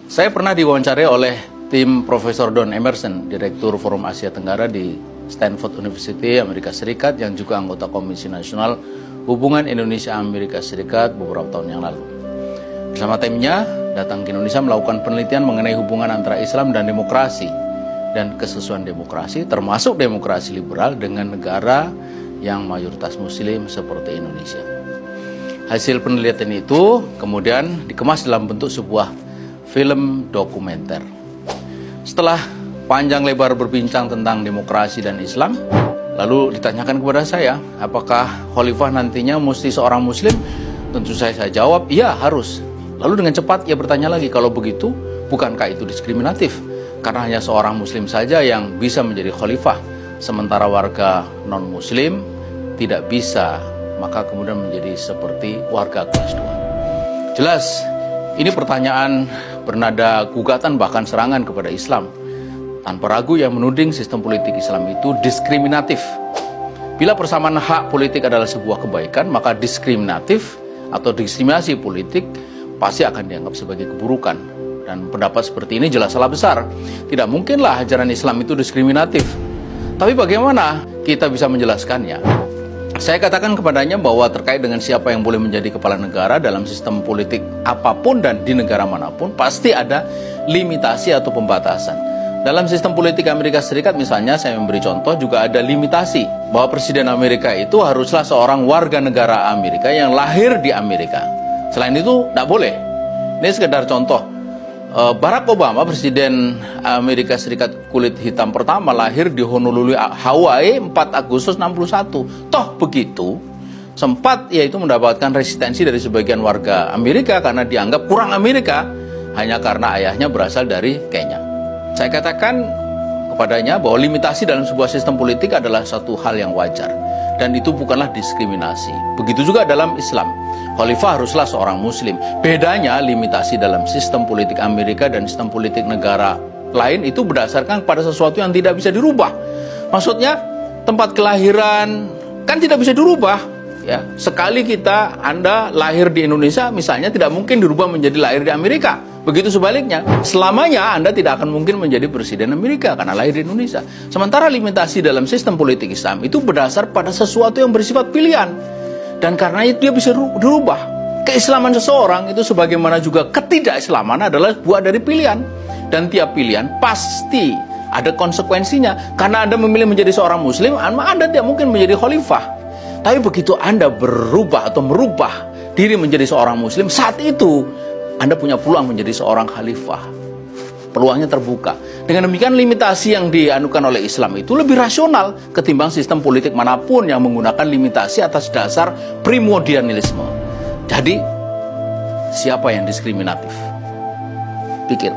Saya pernah diwawancarai oleh tim Profesor Don Emerson, Direktur Forum Asia Tenggara di Stanford University, Amerika Serikat, yang juga anggota Komisi Nasional Hubungan Indonesia-Amerika Serikat beberapa tahun yang lalu. Bersama timnya, datang ke Indonesia melakukan penelitian mengenai hubungan antara Islam dan demokrasi dan kesesuaian demokrasi, termasuk demokrasi liberal dengan negara yang mayoritas Muslim seperti Indonesia. Hasil penelitian itu kemudian dikemas dalam bentuk sebuah film dokumenter. Setelah panjang lebar berbincang tentang demokrasi dan Islam, lalu ditanyakan kepada saya, apakah khalifah nantinya mesti seorang Muslim? Tentu saya jawab, iya harus. Lalu dengan cepat ia bertanya lagi, kalau begitu bukankah itu diskriminatif? Karena hanya seorang Muslim saja yang bisa menjadi khalifah, sementara warga non-Muslim tidak bisa, maka kemudian menjadi seperti warga kelas 2. Jelas, ini pertanyaan bernada gugatan bahkan serangan kepada Islam. Tanpa ragu yang menuding sistem politik Islam itu diskriminatif. Bila persamaan hak politik adalah sebuah kebaikan, maka diskriminatif atau diskriminasi politik pasti akan dianggap sebagai keburukan. Dan pendapat seperti ini jelas salah besar. Tidak mungkinlah ajaran Islam itu diskriminatif. Tapi bagaimana kita bisa menjelaskannya? Saya katakan kepadanya bahwa terkait dengan siapa yang boleh menjadi kepala negara dalam sistem politik apapun dan di negara manapun, pasti ada limitasi atau pembatasan. Dalam sistem politik Amerika Serikat misalnya, saya memberi contoh, juga ada limitasi bahwa Presiden Amerika itu haruslah seorang warga negara Amerika yang lahir di Amerika. Selain itu, tidak boleh. Ini sekedar contoh. Barack Obama, Presiden Amerika Serikat kulit hitam pertama, lahir di Honolulu, Hawaii 4 Agustus 61. Toh begitu, sempat yaitu mendapatkan resistensi dari sebagian warga Amerika karena dianggap kurang Amerika, hanya karena ayahnya berasal dari Kenya. Saya katakan kepadanya bahwa limitasi dalam sebuah sistem politik adalah satu hal yang wajar, dan itu bukanlah diskriminasi. Begitu juga dalam Islam. Khalifah haruslah seorang Muslim. Bedanya limitasi dalam sistem politik Amerika dan sistem politik negara lain itu berdasarkan pada sesuatu yang tidak bisa dirubah. Maksudnya tempat kelahiran kan tidak bisa dirubah. Ya, sekali Anda lahir di Indonesia misalnya, tidak mungkin dirubah menjadi lahir di Amerika. Begitu sebaliknya, selamanya Anda tidak akan mungkin menjadi presiden Amerika karena lahir di Indonesia. Sementara limitasi dalam sistem politik Islam itu berdasar pada sesuatu yang bersifat pilihan. Dan karena itu dia bisa dirubah. Keislaman seseorang itu sebagaimana juga ketidakislaman adalah buah dari pilihan. Dan tiap pilihan pasti ada konsekuensinya. Karena Anda memilih menjadi seorang Muslim, Anda tidak mungkin menjadi khalifah. Tapi begitu Anda berubah atau merubah diri menjadi seorang Muslim, saat itu Anda punya peluang menjadi seorang khalifah. Peluangnya terbuka. Dengan demikian, limitasi yang dianukan oleh Islam itu lebih rasional ketimbang sistem politik manapun yang menggunakan limitasi atas dasar primordialisme. Jadi, siapa yang diskriminatif? Pikir.